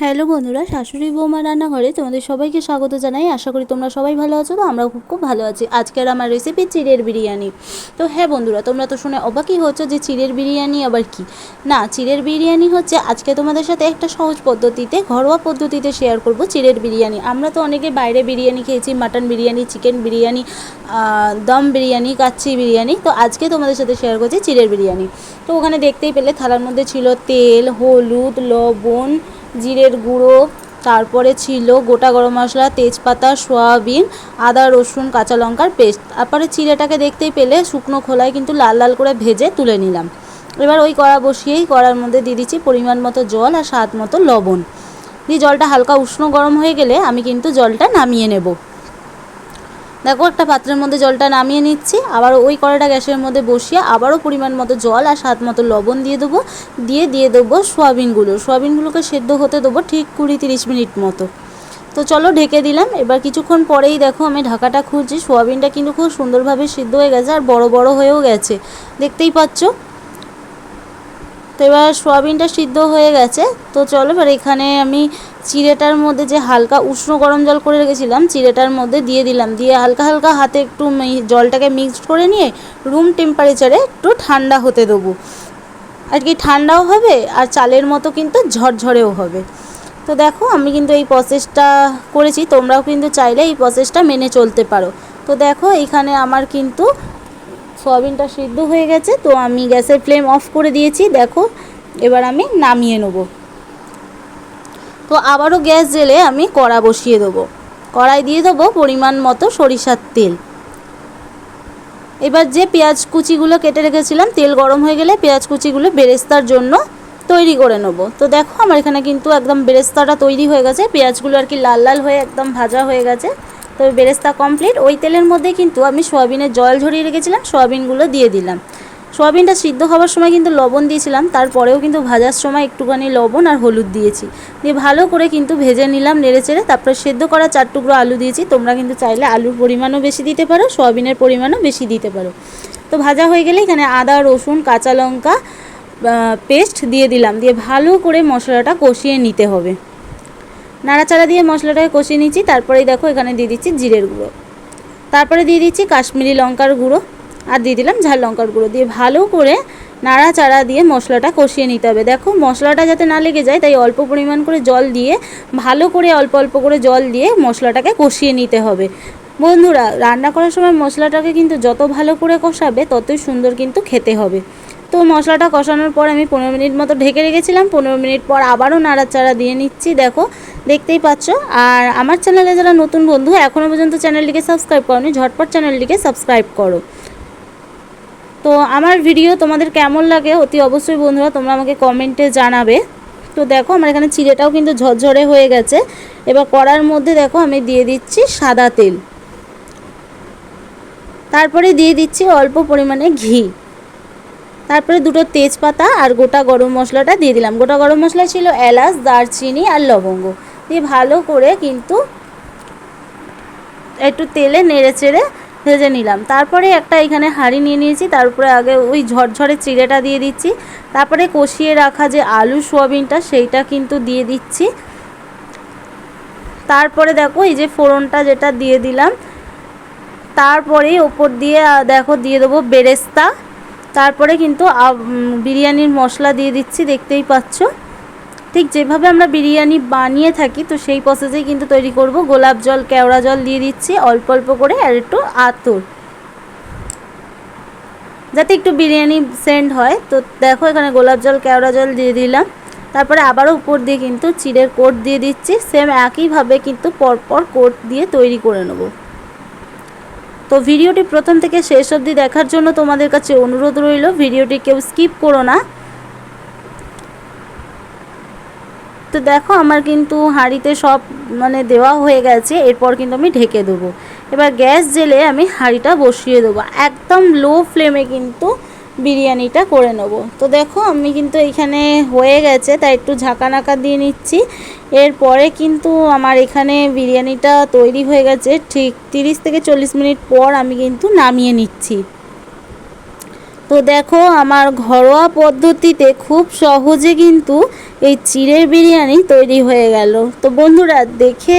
Hello বন্ধুরা, শাশুড়ি বৌমা রান্নাঘরে তোমাদের সবাইকে স্বাগত জানাই। আশা করি তোমরা সবাই ভালো আছো। তো আমরাও খুব ভালো আছি। আজকের আমার রেসিপি চিড়ের বিরিয়ানি। তো হ্যাঁ বন্ধুরা, তোমরা তো শুনে অবাকই হচ্ছ যে চিড়ের বিরিয়ানি আবার কি। না, চিড়ের বিরিয়ানি হচ্ছে আজকে তোমাদের সাথে একটা সহজ পদ্ধতিতে, ঘরোয়া পদ্ধতিতে শেয়ার করব চিড়ের বিরিয়ানি। আমরা তো অনেকে বাইরে বিরিয়ানি খেয়েছি, মাটন বিরিয়ানি, চিকেন বিরিয়ানি, দম বিরিয়ানি, কাচ্চি বিরিয়ানি। তো আজকে তোমাদের সাথে শেয়ার করছি চিড়ের বিরিয়ানি। তো ওখানে দেখতেই পেলে থালার মধ্যে ছিল তেল, হলুদ, লবণ, জিরের গুঁড়ো, তারপরে ছিল গোটা গরম মশলা, তেজপাতা, সয়াবিন, আদা, রসুন, কাঁচা লঙ্কার পেস্ট। তারপরে চিড়েটাকে দেখতেই পেলে শুকনো খোলায় কিন্তু লাল লাল করে ভেজে তুলে নিলাম। এবার ওই কড়া বসিয়েই কড়ার মধ্যে দিয়ে দিচ্ছি পরিমাণ মতো জল আর স্বাদ মতো লবণ। দিয়ে জলটা হালকা উষ্ণ গরম হয়ে গেলে আমি কিন্তু জলটা নামিয়ে নেব। দেখো একটা পাত্রের মধ্যে জলটা নামিয়ে নিচ্ছি। আবার ওই কড়াইটা গ্যাসের মধ্যে বসিয়ে আবারও পরিমাণ মতো জল আর স্বাদ মতো লবণ দিয়ে দেবো। দিয়ে দেবো সোয়াবিনগুলোকে সেদ্ধ হতে দেবো ঠিক 20-30 মিনিট মতো। তো চলো ঢেকে দিলাম। এবার কিছুক্ষণ পরেই দেখো আমি ঢাকাটা খুলছি। সোয়াবিনটা কিন্তু খুব সুন্দরভাবে সিদ্ধ হয়ে গেছে আর বড় বড় হয়েও গেছে, দেখতেই পাচ্ছ। তো এবার সোয়াবিনটা সিদ্ধ হয়ে গেছে। তো চলো এবার এখানে আমি চিড়েটার মধ্যে যে হালকা উষ্ণ গরম জল করে রেখেছিলাম চিড়েটার মধ্যে দিয়ে দিলাম। দিয়ে হালকা হালকা হাতে একটু জলটাকে মিক্সড করে নিয়ে রুম টেম্পারেচারে একটু ঠান্ডা হতে দেবো। আর কি ঠান্ডাও হবে আর চালের মতো কিন্তু ঝরঝরেও হবে। তো দেখো আমি কিন্তু এই প্রসেসটা করেছি, তোমরাও কিন্তু চাইলে এই প্রসেসটা মেনে চলতে পারো। তো দেখো এখানে আমার কিন্তু সোয়াবিনটা সিদ্ধ হয়ে গেছে। তো আমি গ্যাসের ফ্লেম অফ করে দিয়েছি। দেখো এবার আমি নামিয়ে নেব। তো আবারও গ্যাস জ্বেলে আমি কড়া বসিয়ে দেবো। কড়াই দিয়ে দেবো পরিমাণ মতো সরিষার তেল। এবার যে পেঁয়াজ কুচিগুলো কেটে রেখেছিলাম, তেল গরম হয়ে গেলে পেঁয়াজ কুচিগুলো বেরেস্তার জন্য তৈরি করে নেব। তো দেখো আমার এখানে কিন্তু একদম বেরেস্তাটা তৈরি হয়ে গেছে। পেঁয়াজগুলো আর কি লাল লাল হয়ে একদম ভাজা হয়ে গেছে। তো বেরেস্তা কমপ্লিট। ওই তেলের মধ্যে কিন্তু আমি সোয়াবিনের জল ঝরিয়ে রেখেছিলাম, সোয়াবিনগুলো দিয়ে দিলাম। সোয়াবিনটা সিদ্ধ হওয়ার সময় কিন্তু লবণ দিয়েছিলাম, তারপরেও কিন্তু ভাজার সময় একটুখানি লবণ আর হলুদ দিয়েছি। দিয়ে ভালো করে কিন্তু ভেজে নিলাম নেড়েচেড়ে। তারপরে সেদ্ধ করা 4 টুকরো আলু দিয়েছি। তোমরা কিন্তু চাইলে আলুর পরিমাণও বেশি দিতে পারো, সোয়াবিনের পরিমাণও বেশি দিতে পারো। তো ভাজা হয়ে গেলে এখানে আদা, রসুন, কাঁচা লঙ্কা পেস্ট দিয়ে দিলাম। দিয়ে ভালো করে মশলাটা কষিয়ে নিতে হবে। নাড়াচাড়া দিয়ে মশলাটাকে কষিয়ে নিচ্ছি। তারপরেই দেখো এখানে দিয়ে দিচ্ছি জিরের গুঁড়ো, তারপরে দিয়ে দিচ্ছি কাশ্মীরি লঙ্কার গুঁড়ো আর দিয়ে দিলাম ঝাল লঙ্কার গুঁড়ো। দিয়ে ভালো করে নাড়াচাড়া দিয়ে মশলাটা কষিয়ে নিতে হবে। দেখো মশলাটা যাতে না লেগে যায় তাই অল্প পরিমাণ করে জল দিয়ে ভালো করে অল্প অল্প করে জল দিয়ে মশলাটাকে কষিয়ে নিতে হবে। বন্ধুরা, রান্না করার সময় মশলাটাকে কিন্তু যত ভালো করে কষাবে ততই সুন্দর কিন্তু খেতে হবে। তো মশলাটা কষানোর পর আমি 15 মিনিট মতো ঢেকে রেখেছিলাম। 15 মিনিট পর আবারও নাড়াচাড়া দিয়ে নিচ্ছি। দেখো দেখতেই পাচ্ছ। আর আমার চ্যানেলে যারা নতুন বন্ধু এখনও পর্যন্ত চ্যানেলটিকে সাবস্ক্রাইব করোনি, ঝটপট চ্যানেলটিকে সাবস্ক্রাইব করো। তো আমার ভিডিও তোমাদের কেমন লাগে অতি অবশ্যই বন্ধুরা তোমরা আমাকে কমেন্টে জানাবে। তো দেখো আমার এখানে চিড়েটাও কিন্তু ঝরঝরে হয়ে গেছে। এবার কড়ার মধ্যে দেখো আমি দিয়ে দিচ্ছি সাদা তেল, তারপরে দিয়ে দিচ্ছি অল্প পরিমাণে ঘি, তারপরে 2টো তেজপাতা আর গোটা গরম মশলাটা দিয়ে দিলাম। গোটা গরম মশলা ছিল এলাচ, দারচিনি আর লবঙ্গ। দিয়ে ভালো করে কিন্তু একটু তেলে নেড়ে চেড়ে ভেজে নিলাম। তারপরে একটা এখানে হাঁড়ি নিয়ে নিয়েছি, তারপরে আগে ওই ঝরঝরে চিড়েটা দিয়ে দিচ্ছি। তারপরে কষিয়ে রাখা যে আলু সোয়াবিনটা সেইটা কিন্তু দিয়ে দিচ্ছি। তারপরে দেখো এই যে ফোড়নটা যেটা দিয়ে দিলাম, তারপরেই ওপর দিয়ে দেখো দিয়ে দেবো বেরেস্তা। তারপরে কিন্তু বিরিয়ানির মশলা দিয়ে দিচ্ছি, দেখতেই পাচ্ছ। ঠিক যেভাবে আমরা বিরিয়ানি বানিয়ে থাকি তো সেই প্রসেসেই কিন্তু তৈরি করব। গোলাপ জল, কেওড়া জল দিয়ে দিচ্ছি অল্প অল্প করে আর একটু আতর, যাতে একটু বিরিয়ানি সেন্ট হয়। তো দেখো এখানে গোলাপ জল, কেওড়া জল দিয়ে দিলাম। তারপরে আবারও উপর দিয়ে কিন্তু চিড়ের কোট দিয়ে দিচ্ছি। সেম একইভাবে কিন্তু পরপর কোট দিয়ে তৈরি করে নেব। তো ভিডিওটি প্রথম থেকে শেষ অবধি দেখার জন্য তোমাদের কাছে অনুরোধ রইল, ভিডিওটি কেউ স্কিপ করো না। তো দেখো আমার কিন্তু হাঁড়িতে সব দেওয়া হয়ে গেছে। এরপর কিন্তু আমি ঢেকে দেবো। এবার গ্যাস জ্বেলে আমি হাঁড়িটা বসিয়ে দেবো। একদম লো ফ্লেমে কিন্তু বিরিয়ানিটা করে নেব। তো দেখো আমি কিন্তু এইখানে হয়ে গেছে তাই একটু ঝাঁকা নাকা দিয়ে নিচ্ছি। এরপরে কিন্তু আমার এখানে বিরিয়ানিটা তৈরি হয়ে গেছে। ঠিক 30 থেকে 40 মিনিট পর আমি কিন্তু নামিয়ে নিচ্ছি। তো দেখো আমার ঘরোয়া পদ্ধতিতে খুব সহজে কিন্তু এই চিড়ের বিরিয়ানি তৈরি হয়ে গেল। তো বন্ধুরা দেখে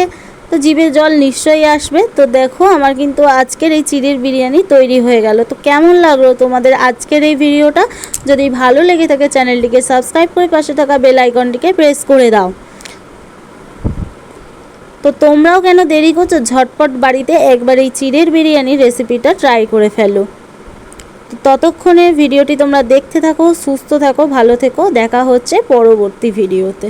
তো জিভে জল নিশ্চয়ই আসবে। তো দেখো আমার কিন্তু আজকের এই চিড়ের বিরিয়ানি তৈরি হয়ে গেল। তো কেমন লাগলো তোমাদের আজকের এই ভিডিওটা? যদি ভালো লেগে থাকে চ্যানেলটিকে সাবস্ক্রাইব করে পাশে থাকা বেল আইকনটিকে প্রেস করে দাও। তো তোমরাও কেন দেরি করছো, ঝটপট বাড়িতে একবার এই চিড়ের বিরিয়ানির রেসিপিটা ট্রাই করে ফেলো। তো ততক্ষণে ভিডিওটি তোমরা দেখতে থাকো, সুস্থ থাকো, ভালো থেকো। দেখা হচ্ছে পরবর্তী ভিডিওতে।